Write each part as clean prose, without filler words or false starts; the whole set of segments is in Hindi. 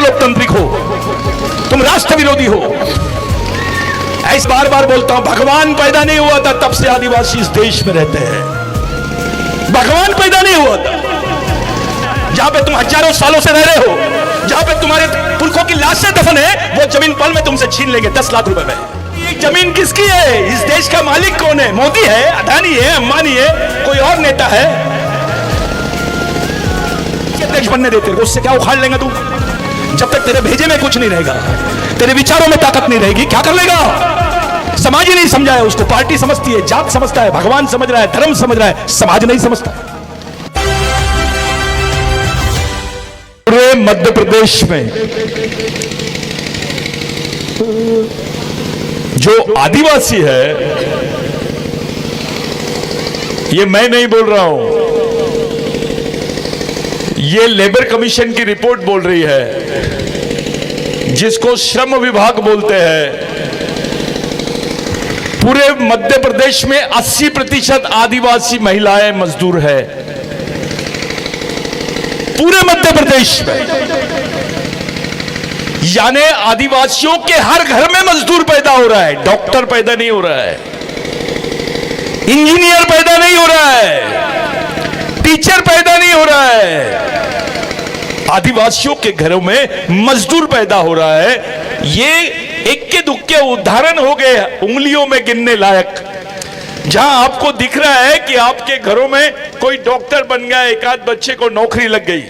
लोकतांत्रिक हो, तुम राष्ट्र विरोधी हो। ऐसे बार बार बोलता हूं, भगवान पैदा नहीं हुआ था तब से आदिवासी इस देश में रहते हैं। भगवान पैदा नहीं हुआ था। जहां पे तुम हजारों सालों से रह रहे हो, जहां पे तुम्हारे पुरखों की लाशें दफन है, वो जमीन पल में तुमसे छीन लेंगे 10 लाख रुपए में। ये जमीन किसकी है? इस देश का मालिक कौन है? मोदी है, अदानी है, अंबानी है, कोई और नेता है? अध्यक्ष बनने देते, उससे क्या उखाड़ लेगा तू? जब तक तेरे भेजे में कुछ नहीं रहेगा, तेरे विचारों में ताकत नहीं रहेगी, क्या कर लेगा? समाज ही नहीं समझा है उसको। पार्टी समझती है, जात समझता है, भगवान समझ रहा है, धर्म समझ रहा है, समाज नहीं समझता। पूरे मध्य प्रदेश में जो आदिवासी है, ये मैं नहीं बोल रहा हूं, ये लेबर कमीशन की रिपोर्ट बोल रही है, जिसको श्रम विभाग बोलते हैं। पूरे मध्य प्रदेश में 80% आदिवासी महिलाएं मजदूर है। पूरे मध्य प्रदेश में, यानी आदिवासियों के हर घर में मजदूर पैदा हो रहा है। डॉक्टर पैदा नहीं हो रहा है, इंजीनियर पैदा नहीं हो रहा है, टीचर पैदा नहीं हो रहा है, आदिवासियों के घरों में मजदूर पैदा हो रहा है। ये इक्के दुक्के उदाहरण हो गए उंगलियों में गिनने लायक, जहां आपको दिख रहा है कि आपके घरों में कोई डॉक्टर बन गया, एक आध बच्चे को नौकरी लग गई।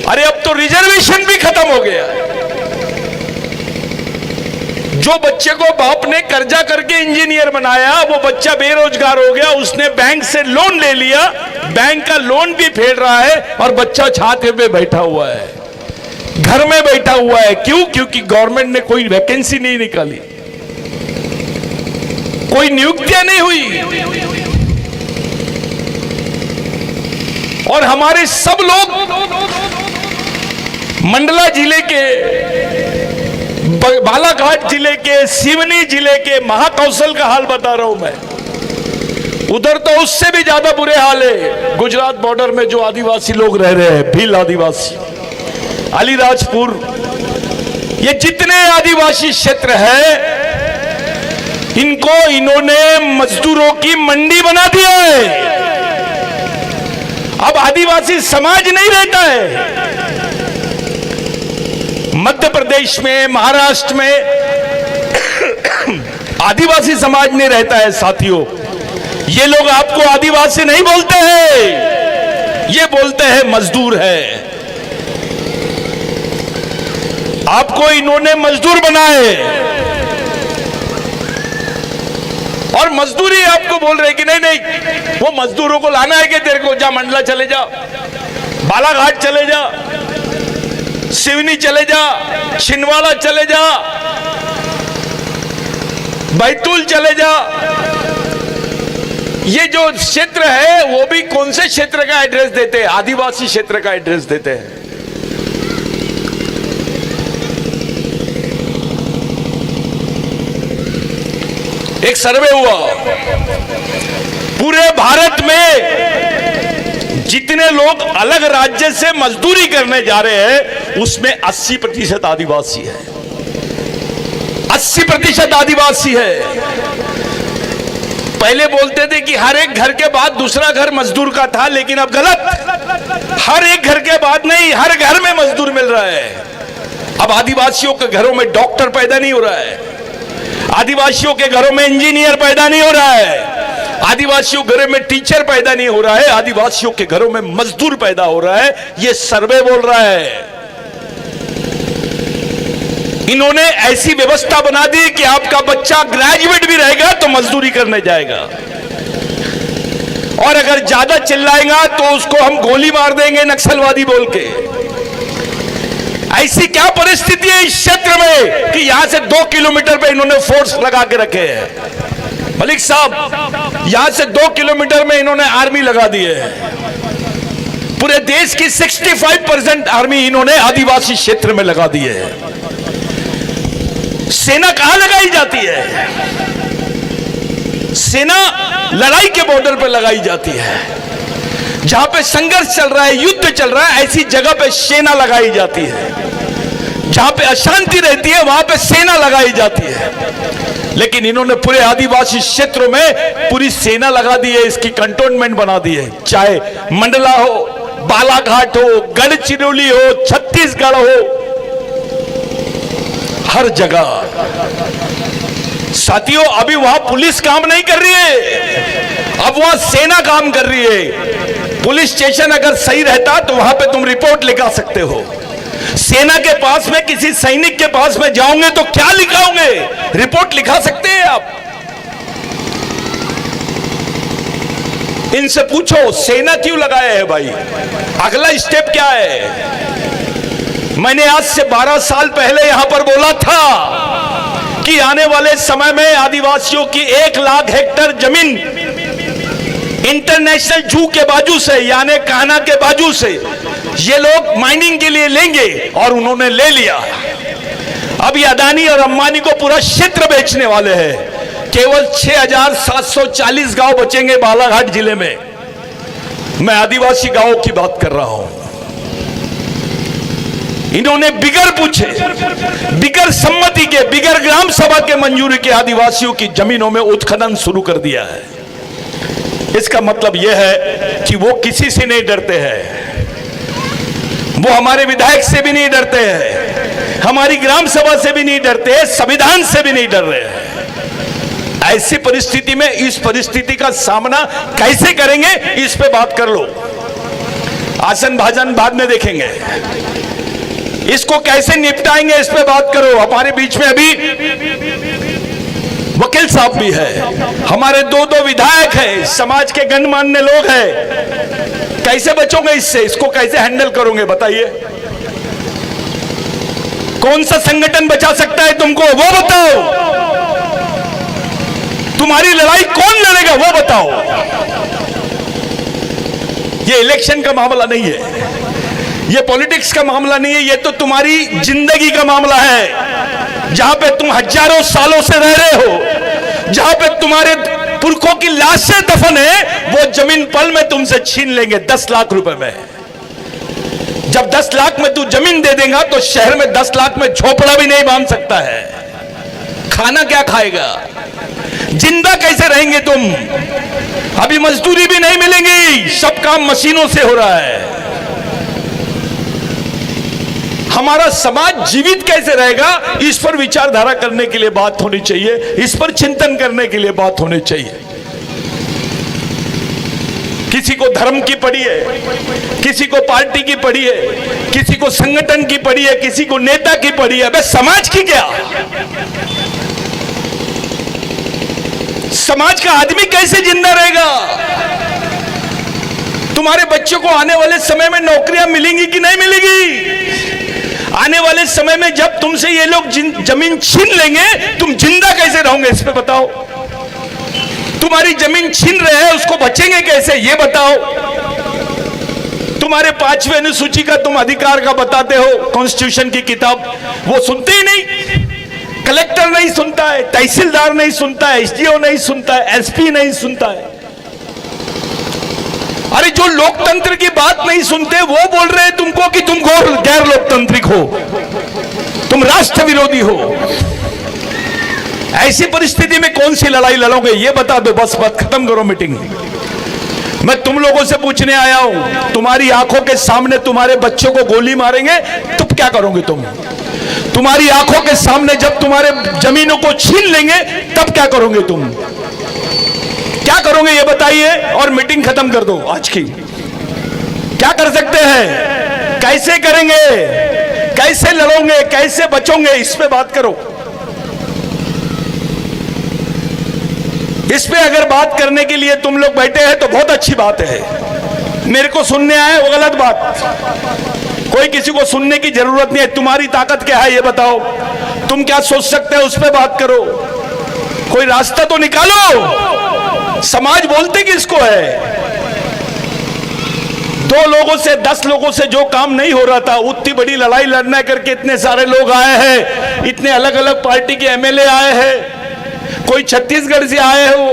अरे अब तो रिजर्वेशन भी खत्म हो गया। जो बच्चे को बाप ने कर्जा करके इंजीनियर बनाया, वो बच्चा बेरोजगार हो गया, उसने बैंक से लोन ले लिया, बैंक का लोन भी फेर रहा है और बच्चा छाते पे बैठा हुआ है, घर में बैठा हुआ है। क्यों? क्योंकि गवर्नमेंट ने कोई वैकेंसी नहीं निकाली, कोई नियुक्तियां नहीं हुई। और हमारे सब लोग मंडला जिले के, बालाघाट जिले के, सिवनी जिले के, महाकौशल का हाल बता रहा हूं मैं। उधर तो उससे भी ज्यादा बुरे हाल है। गुजरात बॉर्डर में जो आदिवासी लोग रह रहे हैं, भील आदिवासी, अलीराजपुर, ये जितने आदिवासी क्षेत्र है, इन्होंने मजदूरों की मंडी बना दिया है। अब आदिवासी समाज नहीं रहता है। मध्य प्रदेश में, महाराष्ट्र में आदिवासी समाज नहीं रहता है साथियों। ये लोग आपको आदिवासी नहीं बोलते हैं, ये बोलते हैं मजदूर है। आपको इन्होंने मजदूर बनाए और मजदूरी आपको बोल रहे कि नहीं नहीं, वो मजदूरों को लाना है कि तेरे को, जा मंडला चले जा, बालाघाट चले जा, सिवनी चले जा, छिंदवाड़ा चले जा, बैतूल चले जा। ये जो क्षेत्र है वो भी कौन से क्षेत्र का एड्रेस देते हैं? आदिवासी क्षेत्र का एड्रेस देते हैं। एक सर्वे हुआ, पूरे भारत में जितने लोग अलग राज्य से मजदूरी करने जा रहे हैं, उसमें 80% आदिवासी है। 80% आदिवासी है। पहले बोलते थे कि हर एक घर के बाद दूसरा घर मजदूर का था, लेकिन अब गलत। हर एक घर के बाद नहीं, हर घर में मजदूर मिल रहा है। अब आदिवासियों के घरों में डॉक्टर पैदा नहीं हो रहा है, आदिवासियों के घरों में इंजीनियर पैदा नहीं हो रहा है, आदिवासियों के घरों में टीचर पैदा नहीं हो रहा है, आदिवासियों के घरों में मजदूर पैदा हो रहा है। यह सर्वे बोल रहा है। इन्होंने ऐसी व्यवस्था बना दी कि आपका बच्चा ग्रेजुएट भी रहेगा तो मजदूरी करने जाएगा, और अगर ज्यादा चिल्लाएगा तो उसको हम गोली मार देंगे नक्सलवादी बोल के। ऐसी क्या परिस्थिति है इस क्षेत्र में कि यहां से 2 किलोमीटर पे इन्होंने फोर्स लगा के रखे हैं। मलिक साहब, यहां से 2 किलोमीटर में इन्होंने आर्मी लगा दी है। पूरे देश की 65% आर्मी इन्होंने आदिवासी क्षेत्र में लगा दी है। सेना कहां लगाई जाती है? सेना लड़ाई के बॉर्डर पर लगाई जाती है। जहां पे संघर्ष चल रहा है, युद्ध चल रहा है, ऐसी जगह पे सेना लगाई जाती है। जहां पे अशांति रहती है वहां पे सेना लगाई जाती है। लेकिन इन्होंने पूरे आदिवासी क्षेत्रों में पूरी सेना लगा दी है, इसकी कंटोनमेंट बना दी है। चाहे मंडला हो, बालाघाट हो, गढ़चिरौली हो, छत्तीसगढ़ हो, हर जगह। साथियों, अभी वहां पुलिस काम नहीं कर रही है, अब वहां सेना काम कर रही है। पुलिस स्टेशन अगर सही रहता तो वहां पे तुम रिपोर्ट लिखा सकते हो। सेना के पास में, किसी सैनिक के पास में जाओगे तो क्या लिखाओगे? रिपोर्ट लिखा सकते हैं आप। इनसे पूछो सेना क्यों लगाया है भाई, अगला स्टेप क्या है? मैंने आज से 12 साल पहले यहां पर बोला था कि आने वाले समय में आदिवासियों की 1 लाख हेक्टेयर जमीन इंटरनेशनल जू के बाजू से, यानी कान्हा के बाजू से ये लोग माइनिंग के लिए लेंगे, और उन्होंने ले लिया। अभी अदानी और अंबानी को पूरा क्षेत्र बेचने वाले हैं। केवल 6,740 गांव बचेंगे बालाघाट जिले में। मैं आदिवासी गांवों की बात कर रहा हूं। इन्होंने बिगर पूछे, बिगर सम्मति के, बिगर ग्राम सभा के मंजूरी के आदिवासियों की जमीनों में उत्खनन शुरू कर दिया है। इसका मतलब यह है कि वो किसी से नहीं डरते हैं। वो हमारे विधायक से भी नहीं डरते हैं, हमारी ग्राम सभा से भी नहीं डरते हैं, संविधान से भी नहीं डर रहे हैं। ऐसी परिस्थिति में इस परिस्थिति का सामना कैसे करेंगे, इस पे बात कर लो। आसन भाजन बाद में देखेंगे, इसको कैसे निपटाएंगे इस पे बात करो। हमारे बीच में अभी वकील साहब भी है, हमारे 2 विधायक हैं, समाज के गणमान्य लोग हैं। कैसे बचोगे इससे, इसको कैसे हैंडल करोगे बताइए? कौन सा संगठन बचा सकता है तुमको, वो बताओ। तुम्हारी लड़ाई कौन लड़ेगा वो बताओ। ये इलेक्शन का मामला नहीं है, ये पॉलिटिक्स का मामला नहीं है, ये तो तुम्हारी जिंदगी का मामला है। जहां पे तुम हजारों सालों से रह रहे हो, जहां पे तुम्हारे पुरखों की लाशें दफन है, वो जमीन पल में तुमसे छीन लेंगे 10 लाख रुपए में। जब 10 लाख में तू जमीन दे देगा तो शहर में 10 लाख में झोपड़ा भी नहीं बांध सकता है। खाना क्या खाएगा, जिंदा कैसे रहेंगे तुम? अभी मजदूरी भी नहीं मिलेगी, सब काम मशीनों से हो रहा है। हमारा समाज जीवित कैसे रहेगा, इस पर विचारधारा करने के लिए बात होनी चाहिए, इस पर चिंतन करने के लिए बात होनी चाहिए। किसी को धर्म की पड़ी है, किसी को पार्टी की पड़ी है, किसी को संगठन की पड़ी है, किसी को नेता की पड़ी है। अबे समाज की क्या? समाज का आदमी कैसे जिंदा रहेगा? तुम्हारे बच्चों को आने वाले समय में नौकरियां मिलेंगी कि नहीं मिलेगी? आने वाले समय में जब तुमसे ये लोग जमीन छीन लेंगे, तुम जिंदा कैसे रहोगे इस पे बताओ। तुम्हारी जमीन छीन रहे हैं, उसको बचेंगे कैसे ये बताओ। तुम्हारे 5वें अनुसूची का तुम अधिकार का बताते हो, कॉन्स्टिट्यूशन की किताब, वो सुनते ही नहीं। कलेक्टर नहीं सुनता है, तहसीलदार नहीं सुनता है, एसडीओ नहीं सुनता है, एसपी नहीं सुनता है। अरे जो लोकतंत्र की बात नहीं सुनते वो बोल रहे हैं तुमको कि तुम गैर लोकतांत्रिक हो, तुम राष्ट्र विरोधी हो। ऐसी परिस्थिति में कौन सी लड़ाई लड़ोगे ये बता दो, बस बात खत्म करो मीटिंग। मैं तुम लोगों से पूछने आया हूं, तुम्हारी आंखों के सामने तुम्हारे बच्चों को गोली मारेंगे तब क्या करोगे तुम? तुम्हारी आंखों के सामने जब तुम्हारे जमीनों को छीन लेंगे तब क्या करोगे तुम? क्या करोगे ये बताइए, और मीटिंग खत्म कर दो आज की। क्या कर सकते हैं, कैसे करेंगे, कैसे लड़ोगे, कैसे बचोगे, इस पे बात करो। इस पे अगर बात करने के लिए तुम लोग बैठे हैं तो बहुत अच्छी बात है। मेरे को सुनने आए वो गलत बात, कोई किसी को सुनने की जरूरत नहीं है। तुम्हारी ताकत क्या है ये बताओ, तुम क्या सोच सकते हो उस पे बात करो, कोई रास्ता तो निकालो। समाज बोलते किसको है? 2 लोगों से 10 लोगों से जो काम नहीं हो रहा था, उतनी बड़ी लड़ाई लड़ना करके इतने सारे लोग आए हैं, इतने अलग अलग पार्टी के एमएलए आए हैं, कोई छत्तीसगढ़ से आए हो,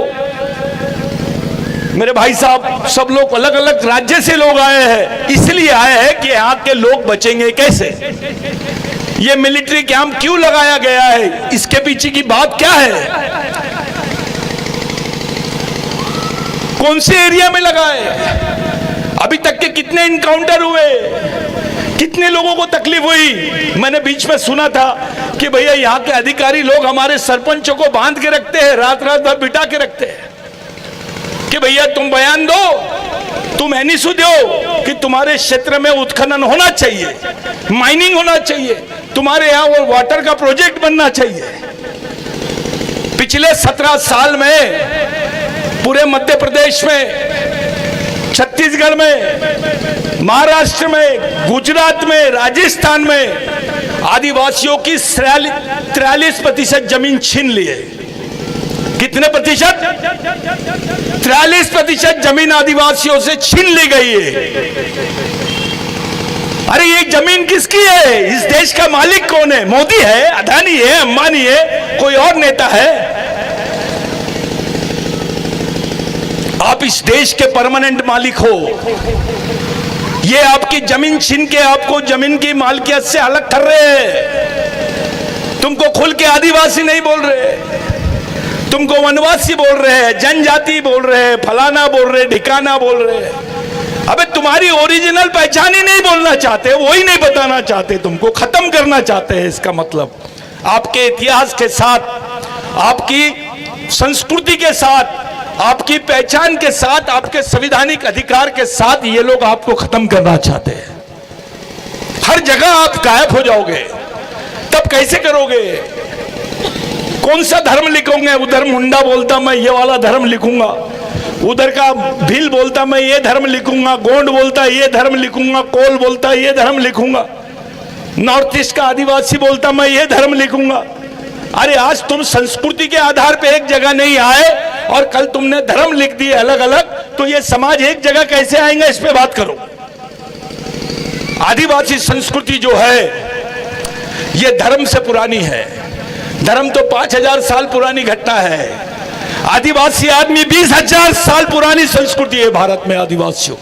मेरे भाई साहब, सब लोग अलग अलग राज्य से लोग आए हैं, इसलिए आए हैं कि यहाँ के लोग बचेंगे कैसे। ये मिलिट्री कैंप क्यों लगाया गया है, इसके पीछे की बात क्या है, कौन से एरिया में लगाए, अभी तक के कितने इनकाउंटर हुए, कितने लोगों को तकलीफ हुई। मैंने बीच में सुना था कि भैया यहाँ के अधिकारी लोग हमारे सरपंचों को बांध के रखते हैं, रात रात भर बिठा के रखते हैं कि भैया तुम बयान दो, तुम एनओसी दो कि तुम्हारे क्षेत्र में उत्खनन होना चाहिए, माइनिंग होना चाहिए, तुम्हारे यहाँ वो वाटर का प्रोजेक्ट बनना चाहिए। पिछले 17 साल में पूरे मध्य प्रदेश में, छत्तीसगढ़ में, महाराष्ट्र में, गुजरात में, राजस्थान में आदिवासियों की 43% जमीन छीन ली है। कितने प्रतिशत? 43% जमीन आदिवासियों से छीन ली गई है। अरे ये जमीन किसकी है? इस देश का मालिक कौन है? मोदी है, अदानी है, अंबानी है, कोई और नेता है? आप इस देश के परमानेंट मालिक हो। ये आपकी जमीन छीन के आपको जमीन की मालकियत से अलग कर रहे हैं। तुमको खुल के आदिवासी नहीं बोल रहे, तुमको वनवासी बोल रहे हैं, जनजाति बोल रहे हैं, फलाना बोल रहे, ढिकाना बोल रहे हैं। अबे तुम्हारी ओरिजिनल पहचान ही नहीं बोलना चाहते, वो ही नहीं बताना चाहते, तुमको खत्म करना चाहते हैं। इसका मतलब आपके इतिहास के साथ, आपकी संस्कृति के साथ, आपकी पहचान के साथ, आपके संवैधानिक अधिकार के साथ ये लोग आपको खत्म करना चाहते हैं। हर जगह आप गायब हो जाओगे, तब कैसे करोगे? कौन सा धर्म लिखोगे? उधर मुंडा बोलता मैं ये वाला धर्म लिखूंगा, उधर का भील बोलता मैं ये धर्म लिखूंगा, गोंड बोलता ये धर्म लिखूंगा, कोल बोलता ये धर्म लिखूंगा, नॉर्थ ईस्ट का आदिवासी बोलता मैं ये धर्म लिखूंगा। अरे आज तुम संस्कृति के आधार पे एक जगह नहीं आए और कल तुमने धर्म लिख दिए अलग अलग, तो ये समाज एक जगह कैसे आएंगे? इस पे बात करो। आदिवासी संस्कृति जो है ये धर्म से पुरानी है। धर्म तो 5000 साल पुरानी घटना है। आदिवासी आदमी 20,000 साल पुरानी संस्कृति है भारत में आदिवासियों।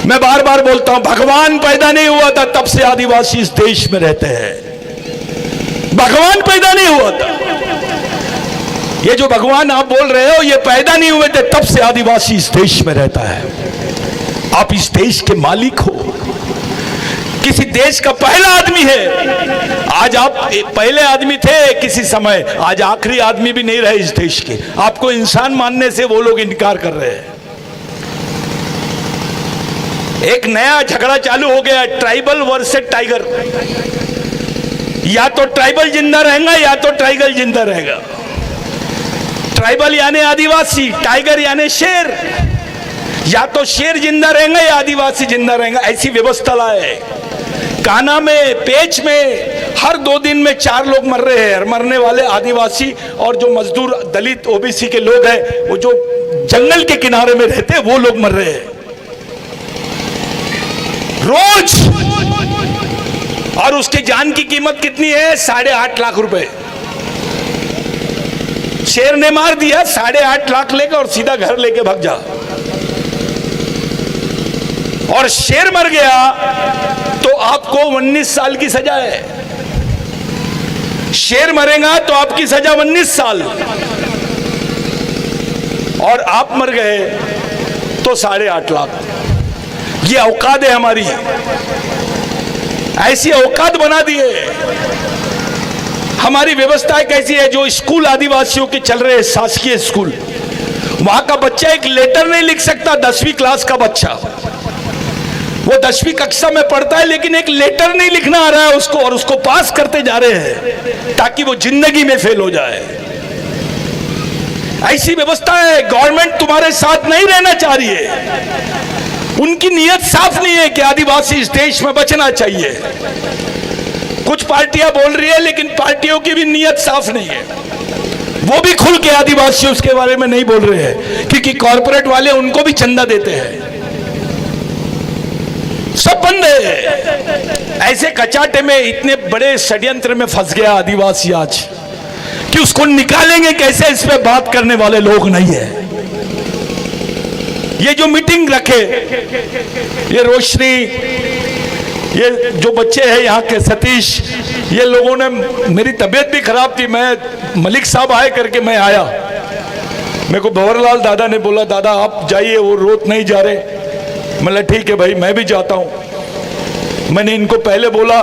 मैं बार बार बोलता हूं, भगवान पैदा नहीं हुआ था तब से आदिवासी इस देश में रहते हैं। भगवान पैदा नहीं हुआ था। ये जो भगवान आप बोल रहे हो ये पैदा नहीं हुए थे, तब से आदिवासी इस देश में रहता है। आप इस देश के मालिक हो, किसी देश का पहला आदमी है। आज आप पहले आदमी थे किसी समय, आज आखिरी आदमी भी नहीं रहे इस देश के। आपको इंसान मानने से वो लोग इनकार कर रहे हैं। एक नया झगड़ा चालू हो गया, ट्राइबल वर्सेस टाइगर। या तो ट्राइबल जिंदा रहेगा या तो टाइगर जिंदा रहेगा। ट्राइबल यानी आदिवासी, टाइगर यानी शेर। या तो शेर जिंदा रहेगा या आदिवासी जिंदा रहेगा, ऐसी व्यवस्था लाए। काना में, पेच में हर 2 दिन में 4 लोग मर रहे हैं। मरने वाले आदिवासी और जो मजदूर दलित ओबीसी के लोग हैं, वो जो जंगल के किनारे में रहते हैं, वो लोग मर रहे हैं रोज। और उसके जान की कीमत कितनी है? 8.5 लाख रुपए। शेर ने मार दिया, 8.5 लाख लेकर और सीधा घर लेके भाग जा। और शेर मर गया तो आपको 19 साल की सजा है। शेर मरेगा तो आपकी सजा 19 साल, और आप मर गए तो 8.5 लाख। ये औकात है हमारी, ऐसी औकात बना दिए। हमारी व्यवस्थाएं कैसी है? जो स्कूल आदिवासियों के चल रहे हैं, शासकीय स्कूल, वहां का बच्चा एक लेटर नहीं लिख सकता। 10वीं क्लास का बच्चा, वो 10वीं कक्षा में पढ़ता है, लेकिन एक लेटर नहीं लिखना आ रहा है उसको, और उसको पास करते जा रहे हैं ताकि वो जिंदगी में फेल हो जाए। ऐसी व्यवस्था है। गवर्नमेंट तुम्हारे साथ नहीं रहना चाह रही है। उनकी नीयत साफ नहीं है कि आदिवासी इस देश में बचना चाहिए। कुछ पार्टियां बोल रही है, लेकिन पार्टियों की भी नीयत साफ नहीं है। वो भी खुल के आदिवासियों उसके बारे में नहीं बोल रहे हैं, क्योंकि कॉर्पोरेट वाले उनको भी चंदा देते हैं। सब बंद है। ऐसे कचाटे में, इतने बड़े षड्यंत्र में फंस गया आदिवासी आज कि उसको निकालेंगे कैसे, इस पे बात करने वाले लोग नहीं है। ये जो मीटिंग रखे, ये रोशनी, ये जो बच्चे हैं यहाँ के सतीश, ये लोगों ने, मेरी तबीयत भी खराब थी, मैं मलिक साहब आए करके मैं आया, मेरे को भंवरलाल दादा ने बोला दादा आप जाइए, वो रोत नहीं जा रहे। मैं ठीक है भाई मैं भी जाता हूं। मैंने इनको पहले बोला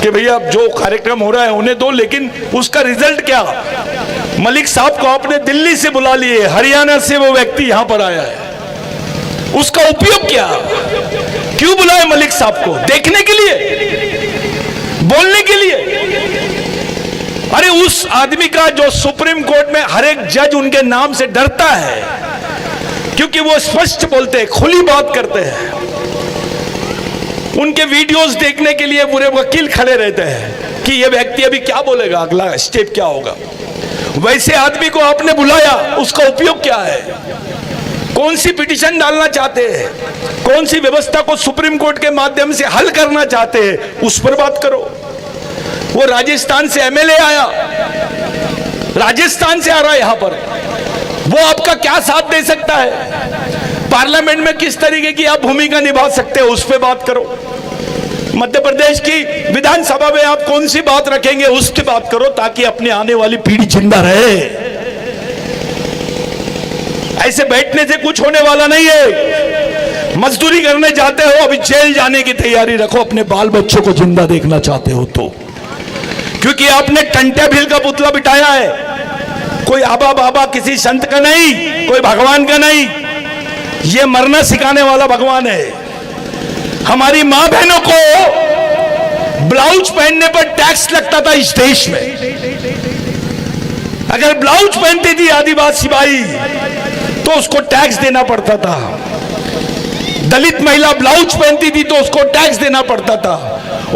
कि भैया जो कार्यक्रम हो रहा है होने दो, लेकिन उसका रिजल्ट क्या? मलिक साहब को आपने दिल्ली से बुला लिए, हरियाणा से वो व्यक्ति यहां पर आया है, उसका उपयोग क्या? क्यों बुलाए मलिक साहब को? देखने के लिए, बोलने के लिए? अरे उस आदमी का जो सुप्रीम कोर्ट में हर एक जज उनके नाम से डरता है, क्योंकि वो स्पष्ट बोलते हैं, खुली बात करते हैं। उनके वीडियोस देखने के लिए पूरे वकील खड़े रहते हैं कि ये व्यक्ति अभी क्या बोलेगा, अगला स्टेप क्या होगा। वैसे आदमी को आपने बुलाया, उसका उपयोग क्या है? कौन सी पिटीशन डालना चाहते हैं, कौन सी व्यवस्था को सुप्रीम कोर्ट के माध्यम से हल करना चाहते हैं, उस पर बात करो। वो राजस्थान से एमएलए आया, राजस्थान से आ रहा है यहां पर, वो आपका क्या साथ दे सकता है? पार्लियामेंट में किस तरीके की आप भूमिका निभा सकते हो, उस पर बात करो। मध्य प्रदेश की विधानसभा में आप कौन सी बात रखेंगे, उसकी बात करो, ताकि अपनी आने वाली पीढ़ी जिंदा रहे। ऐसे बैठने से कुछ होने वाला नहीं है। मजदूरी करने जाते हो, अभी जेल जाने की तैयारी रखो, अपने बाल बच्चों को जिंदा देखना चाहते हो तो, क्योंकि आपने टंटे भील का पुतला बिठाया है। कोई आबा बाबा किसी संत का नहीं, कोई भगवान का नहीं, ये मरना सिखाने वाला भगवान है। हमारी मां बहनों को ब्लाउज पहनने पर टैक्स लगता था इस देश में। अगर ब्लाउज पहनती थी आदिवासी भाई तो उसको टैक्स देना पड़ता था। दलित महिला ब्लाउज पहनती थी तो उसको टैक्स देना पड़ता था।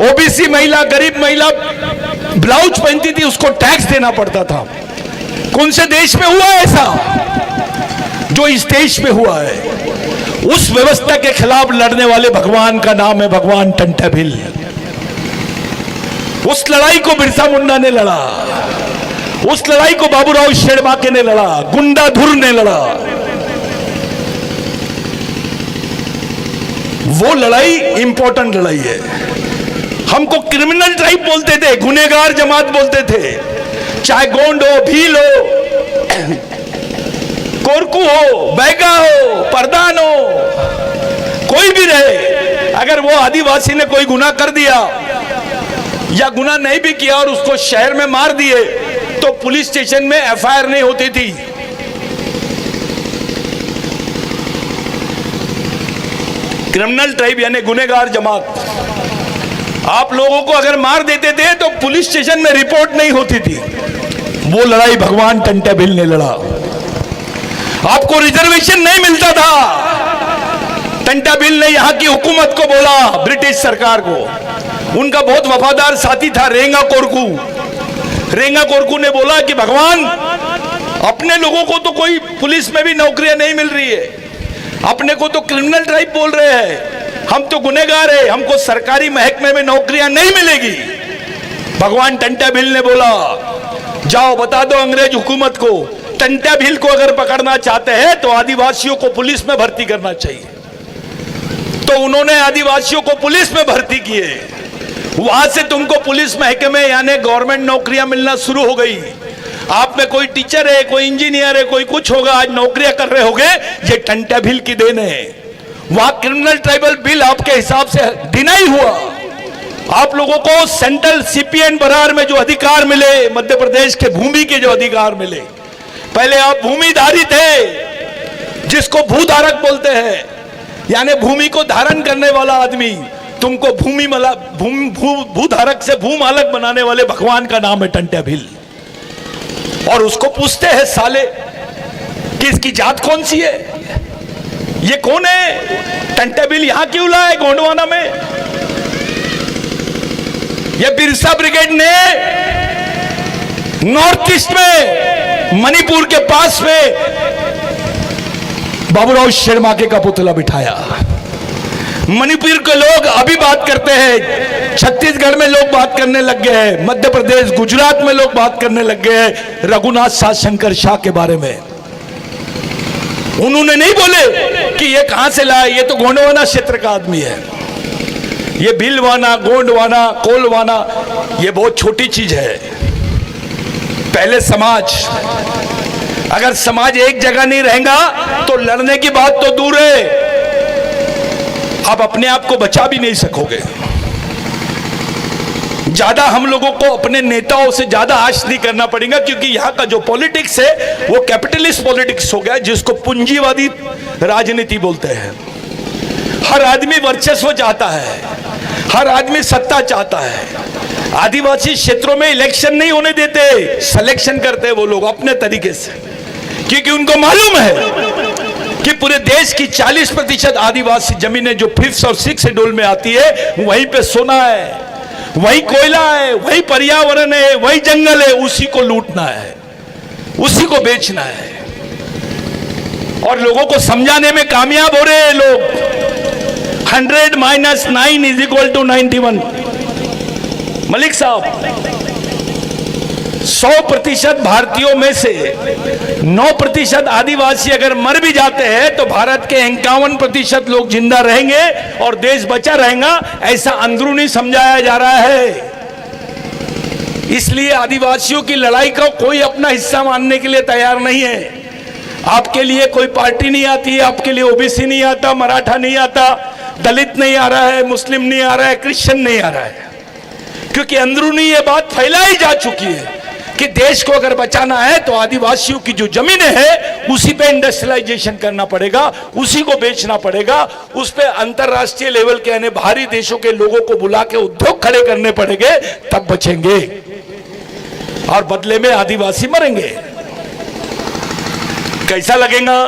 ओबीसी महिला, गरीब महिला ब्लाउज पहनती थी, उसको टैक्स देना पड़ता था। कौन से देश में हुआ ऐसा? जो इस देश में हुआ है। उस व्यवस्था के खिलाफ लड़ने वाले भगवान का नाम है भगवान टंटा भिल। उस लड़ाई को बिरसा मुंडा ने लड़ा, उस लड़ाई को बाबूराव शेरमाके ने लड़ा, गुंडाधुर ने लड़ा। वो लड़ाई इंपॉर्टेंट लड़ाई है। हमको क्रिमिनल ट्राइब बोलते थे, गुनहगार जमात बोलते थे, चाहे गोंड हो, भील हो, कोरकू हो, बैगा हो, प्रधान हो, कोई भी रहे, अगर वो आदिवासी ने कोई गुनाह कर दिया या गुनाह नहीं भी किया और उसको शहर में मार दिए तो पुलिस स्टेशन में एफआईआर नहीं होती थी। क्रिमिनल ट्राइब यानी गुनहगार जमात, आप लोगों को अगर मार देते थे तो पुलिस स्टेशन में रिपोर्ट नहीं होती थी। वो लड़ाई भगवान टंटा भिल ने लड़ा। आपको रिजर्वेशन नहीं मिलता था। टंटा भिल ने यहां की हुकूमत को बोला, ब्रिटिश सरकार को, उनका बहुत वफादार साथी था रेंगा कोरकू। रेंगा कोरकू ने बोला कि भगवान, अपने लोगों को तो कोई पुलिस में भी नौकरियां नहीं मिल रही है, अपने को तो क्रिमिनल ट्राइब बोल रहे हैं, हम तो गुनहगार है, हमको सरकारी महकमे में नौकरियां नहीं मिलेगी। भगवान टंटा भिल ने बोला, जाओ बता दो अंग्रेज हुकूमत को, टंटा भिल को अगर पकड़ना चाहते हैं तो आदिवासियों को पुलिस में भर्ती करना चाहिए। तो उन्होंने आदिवासियों को पुलिस में भर्ती किए। वहां से तुमको पुलिस महकमे यानी गवर्नमेंट नौकरियां मिलना शुरू हो गई। आप में कोई टीचर है, कोई इंजीनियर है, कोई कुछ होगा, आज नौकरियां कर रहे होगे, ये टंटा भिल की देन है। वहां क्रिमिनल ट्राइबल बिल आपके हिसाब से डिनाई हुआ। आप लोगों को सेंट्रल सीपीएन बरार में जो अधिकार मिले, मध्य प्रदेश के भूमि के जो अधिकार मिले, पहले आप भूमिधारी थे, जिसको भूधारक बोलते हैं, यानी भूमि को धारण करने वाला आदमी। तुमको भूधारक से भूमालक बनाने वाले भगवान का नाम है टंटा भिल। और उसको पूछते हैं साले कि इसकी जात कौन सी है, ये कौन है? टंटा भिल यहां क्यों लाए गोंडवाना में? ये बिरसा ब्रिगेड ने नॉर्थ ईस्ट में, मणिपुर के पास में बाबूराव शेरमाके का पुतला बिठाया। मणिपुर के लोग अभी बात करते हैं, छत्तीसगढ़ में लोग बात करने लग गए हैं, मध्य प्रदेश, गुजरात में लोग बात करने लग गए हैं रघुनाथ साह शंकर शाह के बारे में। उन्होंने नहीं बोले कि ये कहां से लाया, ये तो गोंडवाना क्षेत्र का आदमी है, ये भीलवाना, गोंडवाना, कोलवाना, ये बहुत छोटी चीज है। पहले समाज, अगर समाज एक जगह नहीं रहेगा तो लड़ने की बात तो दूर है, आप अपने आप को बचा भी नहीं सकोगे। ज्यादा हम लोगों को अपने नेताओं से ज्यादा आश नहीं करना पड़ेगा, क्योंकि यहां का जो पॉलिटिक्स है वो कैपिटलिस्ट पॉलिटिक्स हो गया, जिसको पूंजीवादी राजनीति बोलते हैं। हर आदमी वर्चस्व चाहता है, हर आदमी सत्ता चाहता है। आदिवासी क्षेत्रों में इलेक्शन नहीं होने देते, सिलेक्शन करते हैं वो लोग अपने तरीके से, क्योंकि उनको मालूम है कि पूरे देश की 40% आदिवासी जमीनें जो 5th और 6th शेड्यूल में आती है, वहीं पे सोना है, वही कोयला है, वही पर्यावरण है, वही जंगल है, उसी को लूटना है, उसी को बेचना है। और लोगों को समझाने में कामयाब हो रहे हैं लोग। 100 - 9 = 91। मलिक साहब, 100% भारतीयों में से 9% आदिवासी अगर मर भी जाते हैं तो भारत के 51% लोग जिंदा रहेंगे और देश बचा रहेगा, ऐसा अंदरूनी समझाया जा रहा है। इसलिए आदिवासियों की लड़ाई को कोई अपना हिस्सा मानने के लिए तैयार नहीं है। आपके लिए कोई पार्टी नहीं आती है, आपके लिए ओबीसी नहीं आता, मराठा नहीं आता, दलित नहीं आ रहा है, मुस्लिम नहीं आ रहा है, क्रिश्चियन नहीं आ रहा है, क्योंकि अंदरूनी ये बात फैलाई जा चुकी है कि देश को अगर बचाना है तो आदिवासियों की जो जमीनें हैं उसी पे इंडस्ट्रियलाइजेशन करना पड़ेगा, उसी को बेचना पड़ेगा, उस पे अंतरराष्ट्रीय लेवल के यानी बाहरी देशों के लोगों को बुला के उद्योग खड़े करने पड़ेंगे, तब बचेंगे, और बदले में आदिवासी मरेंगे। कैसा लगेगा?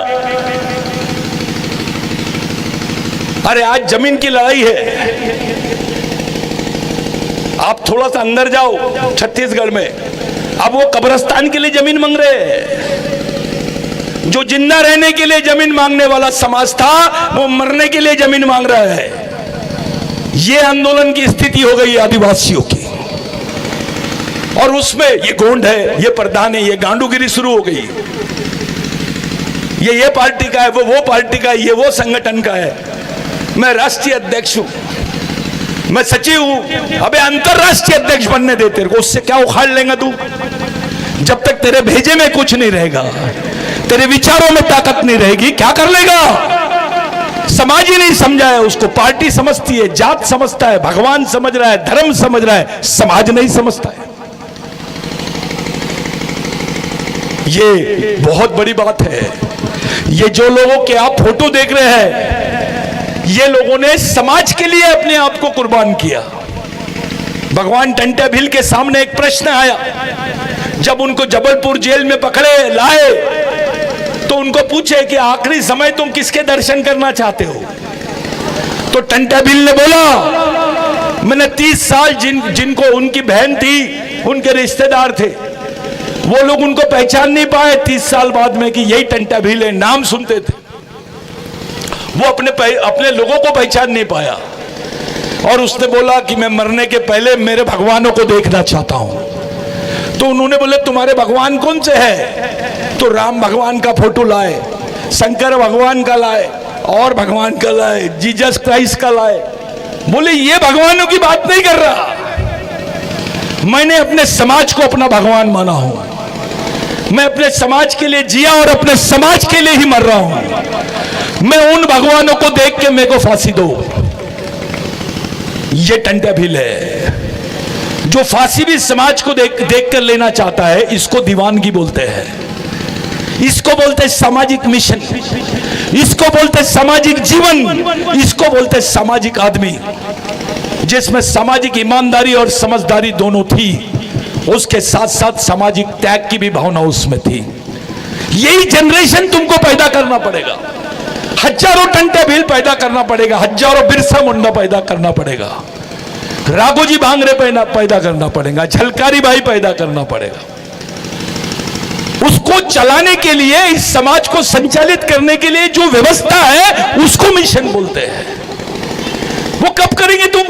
अरे आज जमीन की लड़ाई है। आप थोड़ा सा अंदर जाओ छत्तीसगढ़ में, अब वो कब्रिस्तान के लिए जमीन मांग रहे हैं। जो जिंदा रहने के लिए जमीन मांगने वाला समाज था, वो मरने के लिए जमीन मांग रहा है। ये आंदोलन की स्थिति हो गई आदिवासियों की, और उसमें ये गोंड है, ये प्रधान है, ये गांडूगिरी शुरू हो गई। ये पार्टी का है, वो पार्टी का है, ये वो संगठन का है। मैं राष्ट्रीय अध्यक्ष हूं, मैं सचिव हूं। अबे अंतरराष्ट्रीय अध्यक्ष बनने दे तेरे को, उससे क्या उखाड़ लेगा तू? जब तक तेरे भेजे में कुछ नहीं रहेगा, तेरे विचारों में ताकत नहीं रहेगी, क्या कर लेगा? समाज ही नहीं समझा है उसको, पार्टी समझती है, जात समझता है, भगवान समझ रहा है, धर्म समझ रहा है, समाज नहीं समझता है। ये बहुत बड़ी बात है। ये जो लोगों के आप फोटो देख रहे हैं, ये लोगों ने समाज के लिए अपने आप को कुर्बान किया। भगवान टंट्या भील के सामने एक प्रश्न आया, जब उनको जबलपुर जेल में पकड़े लाए तो उनको पूछे कि आखिरी समय तुम किसके दर्शन करना चाहते हो? तो टंट्या भील ने बोला, मैंने 30 साल जिनको उनकी बहन थी, उनके रिश्तेदार थे, वो लोग उनको पहचान नहीं पाए 30 साल बाद में कि यही टंट्या भील है। नाम सुनते थे, वो अपने लोगों को पहचान नहीं पाया। और उसने बोला कि मैं मरने के पहले मेरे भगवानों को देखना चाहता हूं। तो उन्होंने बोले, तुम्हारे भगवान कौन से है? तो राम भगवान का फोटो लाए, शंकर भगवान का लाए, और भगवान का लाए, जीसस क्राइस्ट का लाए। बोले ये भगवानों की बात नहीं कर रहा, मैंने अपने समाज को अपना भगवान माना हूं। मैं अपने समाज के लिए जिया और अपने समाज के लिए ही मर रहा हूं। मैं उन भगवानों को देख के मेरे को फांसी दो। ये टंट्या भील है जो फांसी भी समाज को देख कर लेना चाहता है। इसको दीवानगी बोलते हैं, इसको बोलते हैं सामाजिक मिशन, इसको बोलते हैं सामाजिक जीवन, इसको बोलते हैं सामाजिक आदमी, जिसमें सामाजिक ईमानदारी और समझदारी दोनों थी, उसके साथ साथ सामाजिक त्याग की भी भावना उसमें थी। यही जनरेशन तुमको पैदा करना पड़ेगा। हजारों टंट्या भील पैदा करना पड़ेगा, हजारों बिरसा मुंडा पैदा करना पड़ेगा, राघोजी भांगरे पैदा करना पड़ेगा, झलकारी भाई पैदा करना पड़ेगा। उसको चलाने के लिए, इस समाज को संचालित करने के लिए जो व्यवस्था है उसको मिशन बोलते हैं। वो कब करेंगे तुम?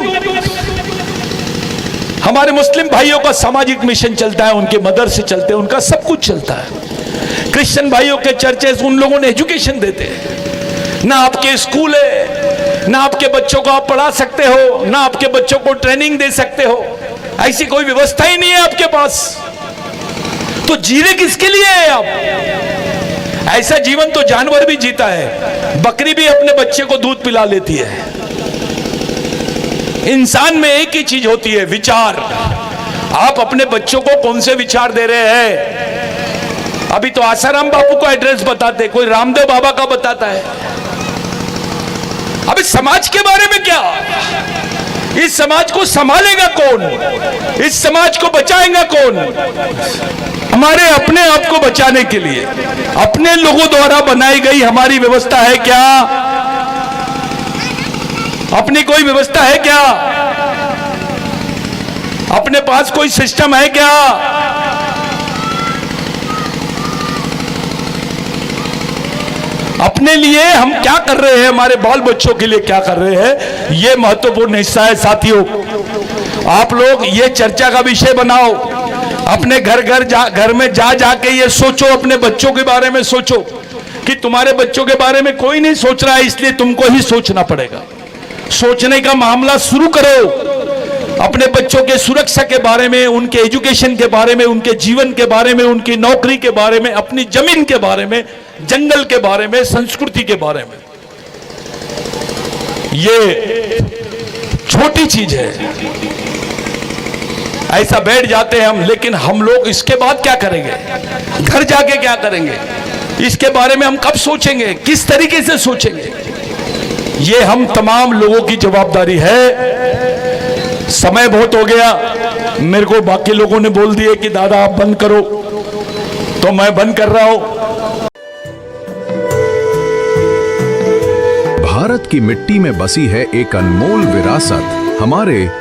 हमारे मुस्लिम भाइयों का सामाजिक मिशन चलता है, उनके मदरसे चलते हैं, उनका सब कुछ चलता है। क्रिश्चियन भाइयों के चर्चेस, उन लोगों ने एजुकेशन देते हैं। ना आपके स्कूल है, ना आपके बच्चों को आप पढ़ा सकते हो, ना आपके बच्चों को ट्रेनिंग दे सकते हो, ऐसी कोई व्यवस्था ही नहीं है आपके पास। तो जीने किसके लिए है आप? ऐसा जीवन तो जानवर भी जीता है, बकरी भी अपने बच्चे को दूध पिला लेती है। इंसान में एक ही चीज होती है, विचार। आप अपने बच्चों को कौन से विचार दे रहे हैं? अभी तो आसाराम बापू को एड्रेस बताते, कोई रामदेव बाबा का बताता है। अभी समाज के बारे में क्या? इस समाज को संभालेगा कौन? इस समाज को बचाएगा कौन? हमारे अपने आप को बचाने के लिए अपने लोगों द्वारा बनाई गई हमारी व्यवस्था है क्या? अपनी कोई व्यवस्था है क्या? अपने पास कोई सिस्टम है क्या? अपने लिए हम क्या कर रहे हैं, हमारे बाल बच्चों के लिए क्या कर रहे हैं, यह महत्वपूर्ण हिस्सा है। साथियों, आप लोग ये चर्चा का विषय बनाओ। अपने घर में जा जाके ये सोचो, अपने बच्चों के बारे में सोचो कि तुम्हारे बच्चों के बारे में कोई नहीं सोच रहा है, इसलिए तुमको ही सोचना पड़ेगा। सोचने का मामला शुरू करो। अपने बच्चों के सुरक्षा के बारे में, उनके एजुकेशन के बारे में, उनके जीवन के बारे में, उनकी नौकरी के बारे में, अपनी जमीन के बारे में, जंगल के बारे में, संस्कृति के बारे में। ये छोटी चीज है, ऐसा बैठ जाते हैं हम, लेकिन हम लोग इसके बाद क्या करेंगे? घर जाके क्या करेंगे? इसके बारे में हम कब सोचेंगे? किस तरीके से सोचेंगे? ये हम तमाम लोगों की जवाबदारी है। समय बहुत हो गया, मेरे को बाकी लोगों ने बोल दिया कि दादा आप बंद करो, तो मैं बंद कर रहा हूं। भारत की मिट्टी में बसी है एक अनमोल विरासत, हमारे